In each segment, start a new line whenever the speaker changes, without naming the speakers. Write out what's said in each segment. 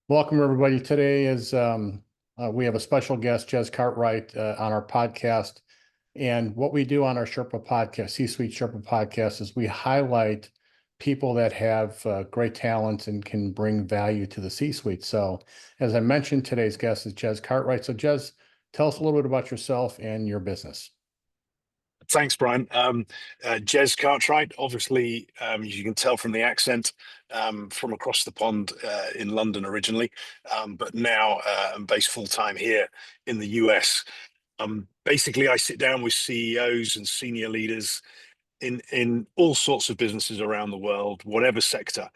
Welcome, everybody. Today is we have a special guest, Jez Cartwright, on our podcast. And what we do on our Sherpa podcast, C-Suite Sherpa Podcast, is we highlight people that have great talents and can bring value to the C-Suite. So, as I mentioned, today's guest is Jez Cartwright. So, Jez, tell us a little bit about yourself and your business.
Thanks, Brian. Jez Cartwright, obviously, as you can tell from the accent, from across the pond in London originally, but now I'm based full-time here in the US. Basically, I sit down with CEOs and senior leaders in all sorts of businesses around the world, whatever sector.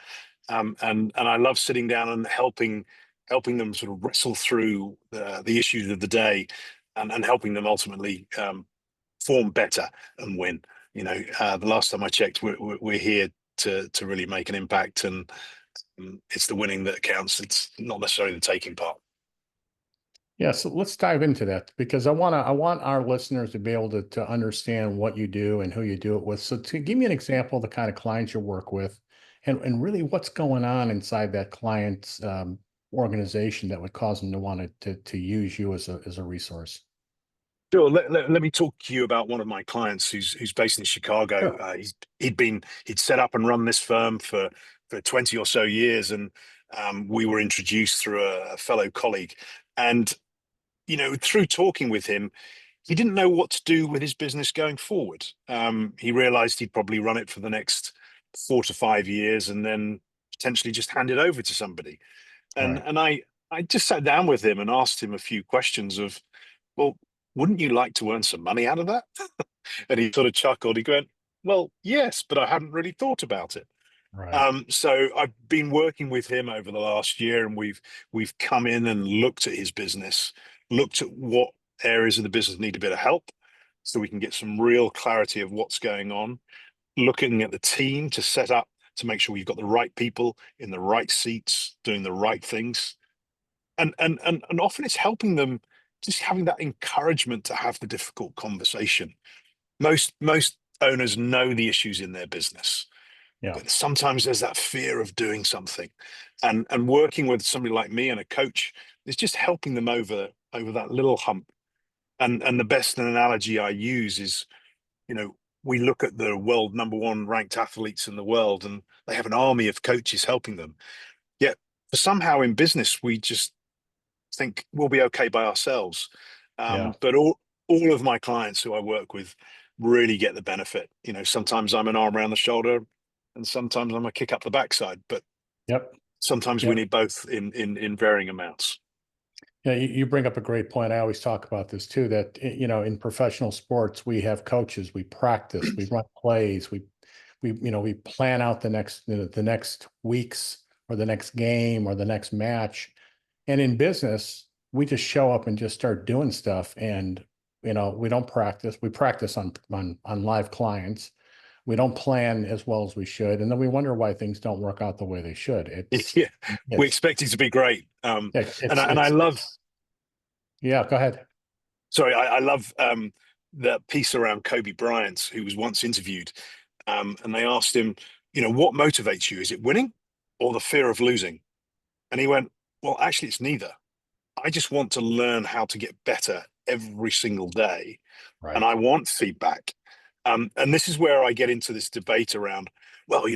And I love sitting down and helping them sort of wrestle through the issues of the day and helping them ultimately perform better and win. The last time I checked, we're here to really make an impact, and it's the winning that counts. It's not necessarily the taking part.
Yeah, so let's dive into that because I want our listeners to be able to understand what you do and who you do it with. So to give me an example of the kind of clients you work with and really what's going on inside that client's organization that would cause them to want to use you as a resource.
Sure. Let me talk to you about one of my clients who's based in Chicago.
Sure.
He'd set up and run this firm for 20 or so years, and we were introduced through a fellow colleague. And through talking with him, he didn't know what to do with his business going forward. He realized he'd probably run it for the next 4 to 5 years and then potentially just hand it over to somebody. And
Right.
and I just sat down with him and asked him a few questions of, well, wouldn't you like to earn some money out of that? And he sort of chuckled. He went, well, yes, but I hadn't really thought about it.
Right.
So I've been working with him over the last year, and we've come in and looked at his business, looked at what areas of the business need a bit of help, so we can get some real clarity of what's going on. Looking at the team to set up to make sure we've got the right people in the right seats, doing the right things, and often it's helping them just having that encouragement to have the difficult conversation. Most owners know the issues in their business,
Yeah.
but sometimes there's that fear of doing something, and working with somebody like me and a coach is just helping them over that little hump. And the best analogy I use is, we look at the world number one ranked athletes in the world, and they have an army of coaches helping them. Yet somehow in business, we just think we'll be okay by ourselves.
Yeah.
But all of my clients who I work with really get the benefit. Sometimes I'm an arm around the shoulder, and sometimes I'm a kick up the backside. But
Yep.
sometimes we
Yep.
need both in varying amounts.
Yeah, you bring up a great point. I always talk about this too, that, in professional sports, we have coaches, we practice, we run plays, we plan out the next weeks or the next game or the next match. And in business, we just show up and just start doing stuff. And, we don't practice. We practice on live clients. We don't plan as well as we should. And then we wonder why things don't work out the way they should.
Yeah, we
It's,
expect it to be great.
yeah,
And I love.
yeah, go ahead.
Sorry, I love the piece around Kobe Bryant, who was once interviewed, and they asked him, what motivates you? Is it winning or the fear of losing? And he went, well, actually, it's neither. I just want to learn how to get better every single day, and
Right.
I want feedback. And this is where I get into this debate around, well,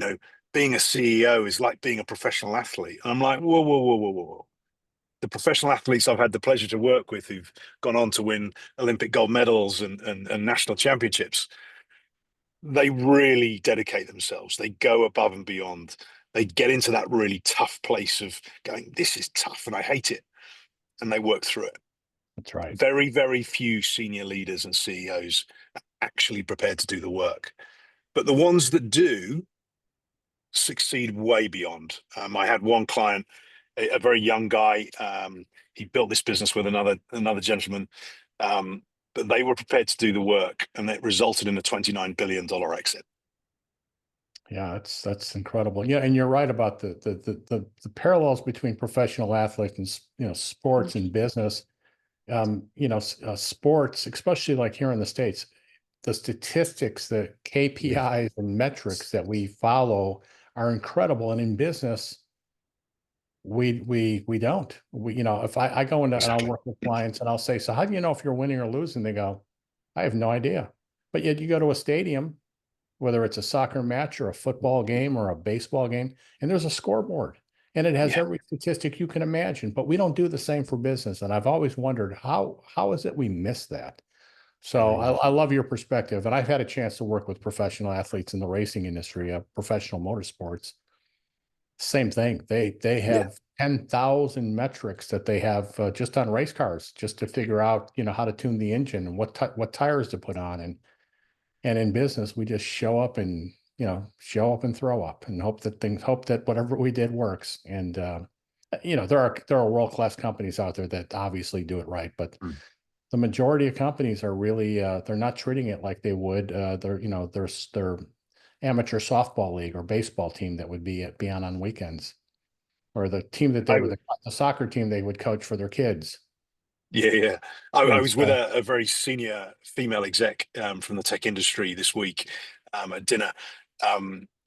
being a CEO is like being a professional athlete. And I'm like, whoa, whoa, whoa, whoa, whoa, whoa. The professional athletes I've had the pleasure to work with who've gone on to win Olympic gold medals and national championships, they really dedicate themselves. They go above and beyond. They get into that really tough place of going, this is tough and I hate it. And they work through it.
That's right.
Very, very few senior leaders and CEOs are actually prepared to do the work. But the ones that do succeed way beyond. I had one client, a very young guy. He built this business with another gentleman, but they were prepared to do the work, and it resulted in a $29 billion exit.
Yeah, that's incredible. Yeah, and you're right about the parallels between professional athletes and sports and business. Sports, especially like here in the States, the statistics, the KPIs and metrics that we follow are incredible. And in business, We don't. If I go into and I'll
Exactly.
work with clients and I'll say, so how do you know if you're winning or losing? They go, I have no idea. But yet you go to a stadium, whether it's a soccer match or a football game or a baseball game, and there's a scoreboard and it has
Yeah.
every statistic you can imagine. But we don't do the same for business. And I've always wondered how is it we miss that? So I love your perspective. And I've had a chance to work with professional athletes in the racing industry, professional motorsports. Same thing. They
Yeah.
have 10,000 metrics that they have just on race cars, just to figure out, how to tune the engine and what tires to put on. And in business, we just show up and throw up and hope that whatever we did works. And there are world-class companies out there that obviously do it right, but
Mm.
the majority of companies are really they're not treating it like they would their amateur softball league or baseball team that would be on weekends, or the team that
I,
the soccer team they would coach for their kids.
yeah, yeah. I
And
was with
so,
a very senior female exec from the tech industry this week at dinner,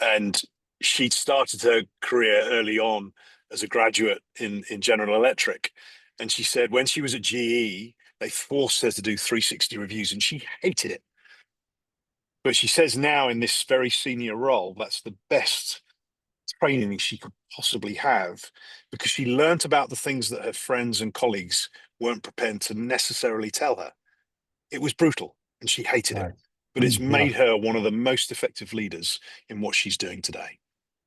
and she'd started her career early on as a graduate in General Electric, and she said when she was at GE, they forced her to do 360 reviews, and she hated it. But she says now in this very senior role, that's the best training she could possibly have, because she learnt about the things that her friends and colleagues weren't prepared to necessarily tell her. It was brutal and she hated it,
right.
but it's
Yeah.
made her one of the most effective leaders in what she's doing today.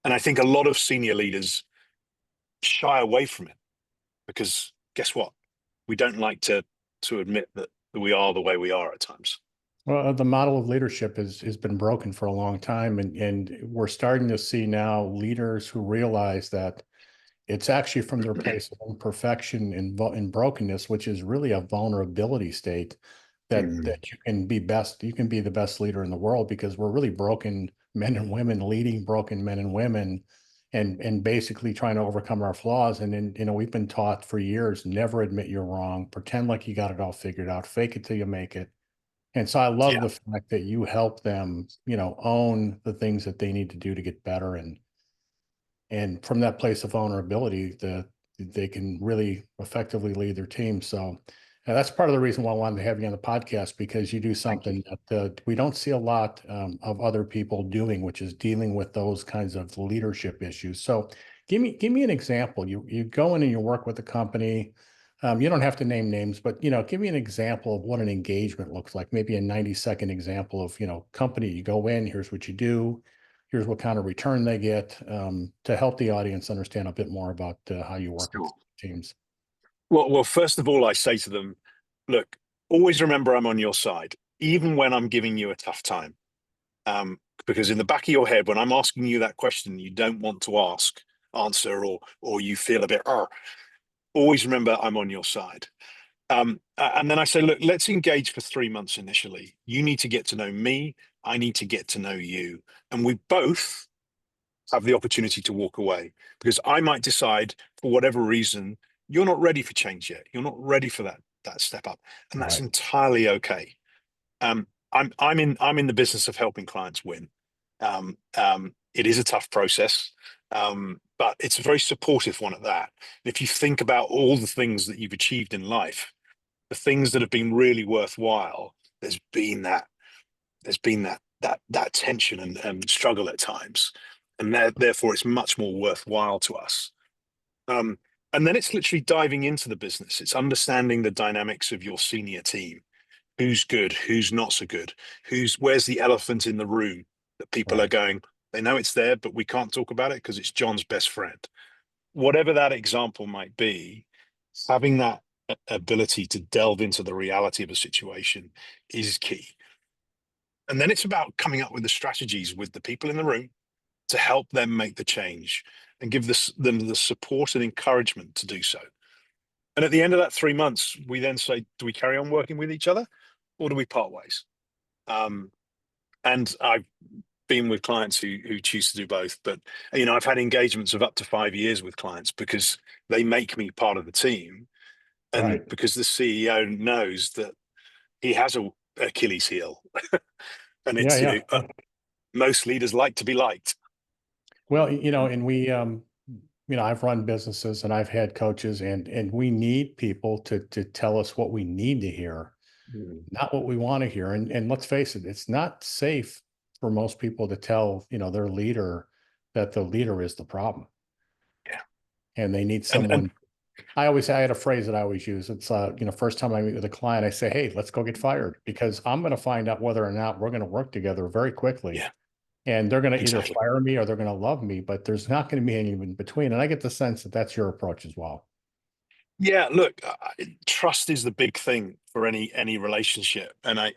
And I think a lot of senior leaders shy away from it because guess what? We don't like to admit that we are the way we are at times.
Well, the model of leadership has been broken for a long time, and we're starting to see now leaders who realize that it's actually from their place of imperfection and brokenness, which is really a vulnerability state, that
Mm.
that you can be best. You can be the best leader in the world, because we're really broken men and women leading broken men and women, and basically trying to overcome our flaws. And then we've been taught for years, never admit you're wrong, pretend like you got it all figured out, fake it till you make it. And so I love
Yeah,
the fact that you help them, own the things that they need to do to get better. And from that place of vulnerability, they can really effectively lead their team. So that's part of the reason why I wanted to have you on the podcast, because you do
thank you.
something that we don't see a lot of other people doing, which is dealing with those kinds of leadership issues. So give me an example. You go in and you work with a company. You don't have to name names, but give me an example of what an engagement looks like. Maybe a 90-second example of company. You go in, here's what you do, here's what kind of return they get, to help the audience understand a bit more about how you work with
Sure.
teams.
Well, first of all, I say to them, look, always remember I'm on your side, even when I'm giving you a tough time. Um, because in the back of your head, when I'm asking you that question, you don't want to answer, or you feel a bit, always remember I'm on your side. And then I say, look, let's engage for 3 months initially. You need to get to know me. I need to get to know you. And we both have the opportunity to walk away, because I might decide for whatever reason, you're not ready for change yet. You're not ready for that step up. And that's
Right.
entirely okay. Um, I'm in the business of helping clients win. It is a tough process, but it's a very supportive one at that. And if you think about all the things that you've achieved in life, the things that have been really worthwhile, there's been that tension and struggle at times, and therefore it's much more worthwhile to us. Um, and then it's literally diving into the business. It's understanding the dynamics of your senior team. Who's good, who's not so good, where's the elephant in the room that people are
Right.
going, they know it's there, but we can't talk about it because it's John's best friend. Whatever that example might be, having that ability to delve into the reality of a situation is key. And then it's about coming up with the strategies with the people in the room to help them make the change and give them the support and encouragement to do so. And at the end of that 3 months, we then say, do we carry on working with each other, or do we part ways? Um, and I've been with clients who choose to do both. But I've had engagements of up to 5 years with clients because they make me part of the team, and
Right.
because the CEO knows that he has a Achilles heel, and
Yeah.
it's
Yeah.
most leaders like to be liked.
Well, and I've run businesses and I've had coaches, and we need people to tell us what we need to hear, not what we want to hear. And let's face it, it's not safe for most people to tell, their leader that the leader is the problem.
Yeah.
And they need
And
someone. I had a phrase that I always use. It's, first time I meet with a client, I say, hey, let's go get fired, because I'm going to find out whether or not we're going to work together very quickly.
yeah,
And they're going to either
exactly.
fire me or they're going to love me, but there's not going to be any in between. And I get the sense that that's your approach as well.
Yeah, look, trust is the big thing for any relationship, and I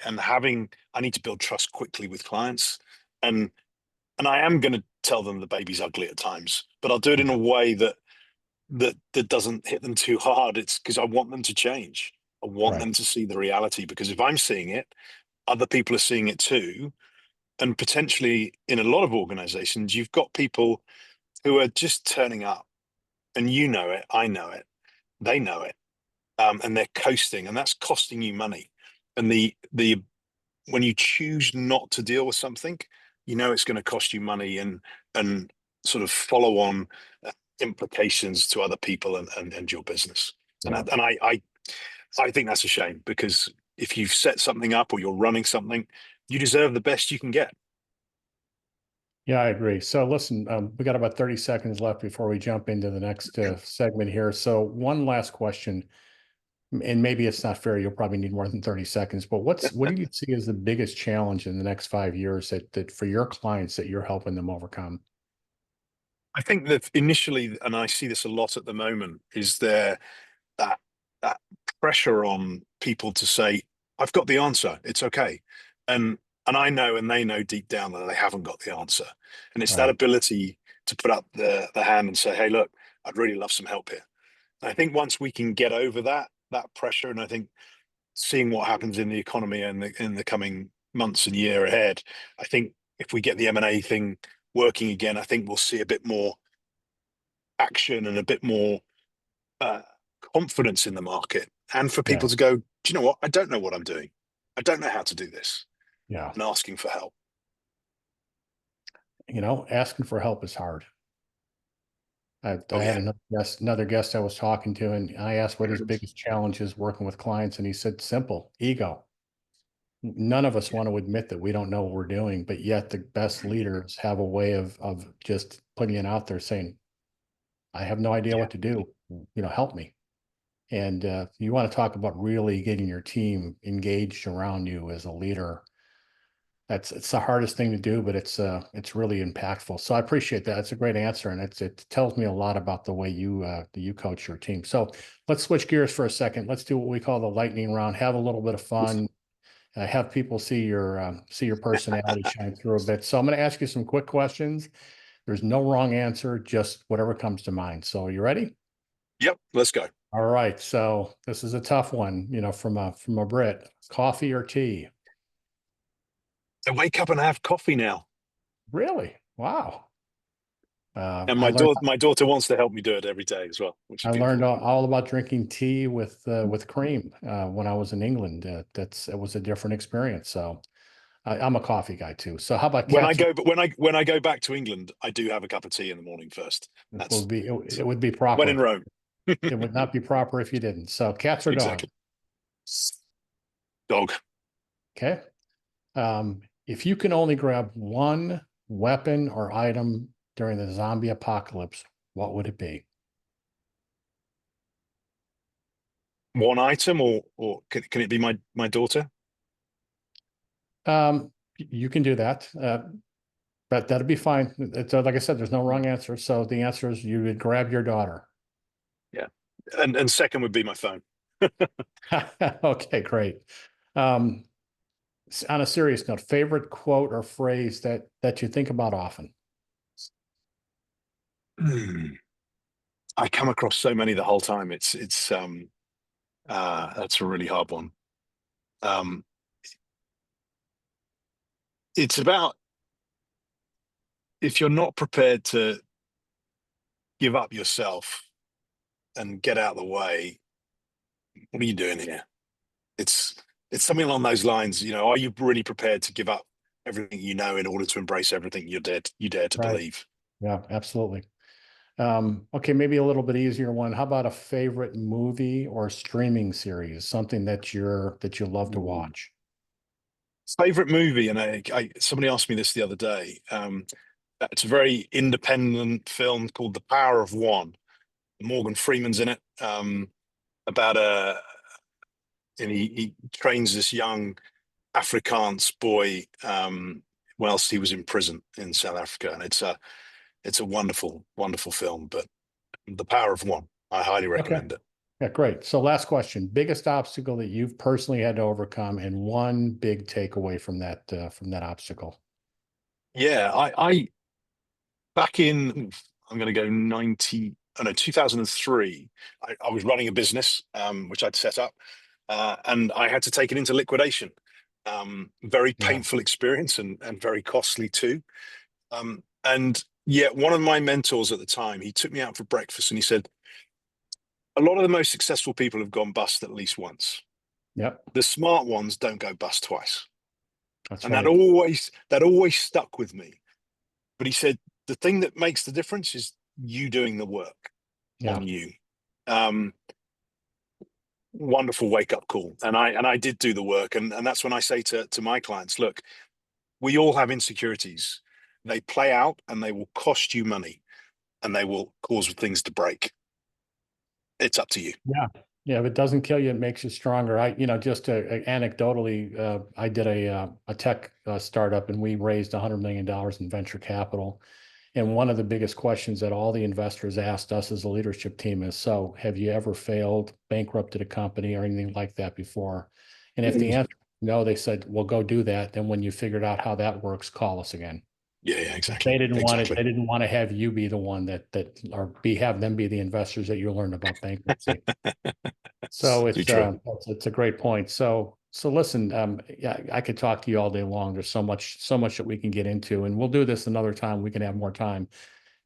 need to build trust quickly with clients, and I am going to tell them the baby's ugly at times, but I'll do it in a way that doesn't hit them too hard. It's because I want them to change. I want them to see the reality, because if I'm seeing it, other people are seeing it too, and potentially in a lot of organizations, you've got people who are just turning up, and you know it, I know it, they know it, and they're coasting, and that's costing you money. And the when you choose not to deal with something, it's going to cost you money, and sort of follow on implications to other people and your business. And I think that's a shame, because if you've set something up or you're running something, you deserve the best you can get.
Yeah, I agree. So listen, we got about 30 seconds left before we jump into the next segment here. So one last question, and maybe it's not fair. You'll probably need more than 30 seconds, but what do you see as the biggest challenge in the next 5 years that for your clients that you're helping them overcome?
I think that initially, and I see this a lot at the moment, is there that pressure on people to say, I've got the answer, it's okay. And I know, and they know deep down that they haven't got the answer. And it's that ability to put up the hand and say, hey, look, I'd really love some help here. And I think once we can get over that pressure, and I think seeing what happens in the economy and in the coming months and year ahead, I think if we get the M&A thing working again, I think we'll see a bit more action and a bit more confidence in the market, and for people to go, do you know what? I don't know what I'm doing. I don't know how to do this.
Yeah.
And asking for help.
Asking for help is hard. I
Oh,
had
yeah.
another guest I was talking to, and I asked what his biggest challenge is working with clients, and he said, simple, ego. None of us want to admit that we don't know what we're doing, but yet the best leaders have a way of just putting it out there saying, I have no idea what to do, help me. And you want to talk about really getting your team engaged around you as a leader. It's the hardest thing to do, but it's really impactful. So I appreciate that. It's a great answer, and it tells me a lot about the way you coach your team. So let's switch gears for a second. Let's do what we call the lightning round. Have a little bit of fun. Have people see your personality shine through a bit. So I'm going to ask you some quick questions. There's no wrong answer, just whatever comes to mind. So you ready?
Yep, let's go.
All right. So this is a tough one, from a Brit. Coffee or tea?
I wake up and have coffee now.
Really? Wow.
And my daughter wants to help me do it every day as well.
I learned all about drinking tea with cream when I was in England. It was a different experience. So I'm a coffee guy too. So how about
when I go back to England, I do have a cup of tea in the morning first.
It would be proper.
When in Rome.
It would not be proper if you didn't. So cats or dogs?
Dog.
Okay. If you can only grab one weapon or item during the zombie apocalypse, what would it be?
One item, or can it be my daughter?
You can do that. But that'd be fine. It's like I said, there's no wrong answer. So the answer is you would grab your daughter.
Yeah. And second would be my phone.
Okay, great. On a serious note, favorite quote or phrase that you think about often?
I come across so many the whole time. That's a really hard one. It's about, if you're not prepared to give up yourself and get out of the way, what are you doing here? It's something along those lines. Are you really prepared to give up everything in order to embrace everything you dare to believe?
Yeah, absolutely. Okay, maybe a little bit easier one. How about a favorite movie or streaming series, something that you love to watch?
Favorite movie, and somebody asked me this the other day. It's a very independent film called The Power of One. Morgan Freeman's in it. About and he trains this young Afrikaans boy whilst he was in prison in South Africa, and it's a wonderful, wonderful film. But The Power of One, I highly
Okay.
recommend it.
Yeah, great. So last question, biggest obstacle that you've personally had to overcome and one big takeaway from that obstacle.
Yeah, I back in, I'm going to go 2003, I was running a business, which I'd set up, and I had to take it into liquidation. Very
Yeah.
painful experience and very costly too. And yet one of my mentors at the time, he took me out for breakfast and he said, a lot of the most successful people have gone bust at least once.
Yep.
The smart ones don't go bust twice.
That's
And
right.
that always stuck with me. But he said, the thing that makes the difference is you doing the work
Yeah.
on you. Wonderful wake up call. And I did do the work. And that's when I say to my clients, look, we all have insecurities. They play out and they will cost you money and they will cause things to break. It's up to you.
Yeah. Yeah. If it doesn't kill you, it makes you stronger. Just anecdotally, I did a tech startup and we raised $100 million in venture capital. And one of the biggest questions that all the investors asked us as a leadership team is, so have you ever failed, bankrupted a company or anything like that before? And if the answer is no, they said, well, go do that. Then when you figured out how that works, call us again.
Yeah,
They
exactly.
didn't want it.
Exactly.
They didn't want to have you be the one have them be the investors that you learned about bankruptcy. So
Too true.
it's a great point. So listen, yeah, I could talk to you all day long. There's so much that we can get into, and we'll do this another time. We can have more time.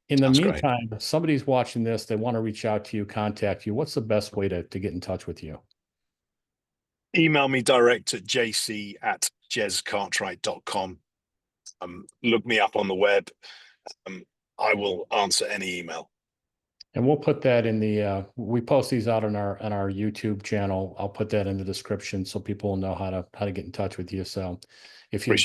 In the
That's great.
meantime, if somebody's watching this, they want to reach out to you, contact you. What's the best way to get in touch with you?
Email me direct at jc@jezcartwright.com. Look me up on the web. I will answer any email.
And we'll put that in we post these out on our YouTube channel. I'll put that in the description so people will know how to get in touch with you. So if you're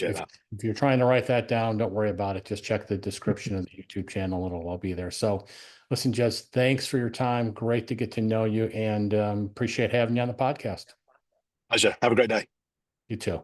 trying to write that down, don't worry about it. Just check the description of the YouTube channel. It'll all be there. So listen, Jez, thanks for your time. Great to get to know you and appreciate having you on the podcast.
Pleasure. Have a great day.
You too.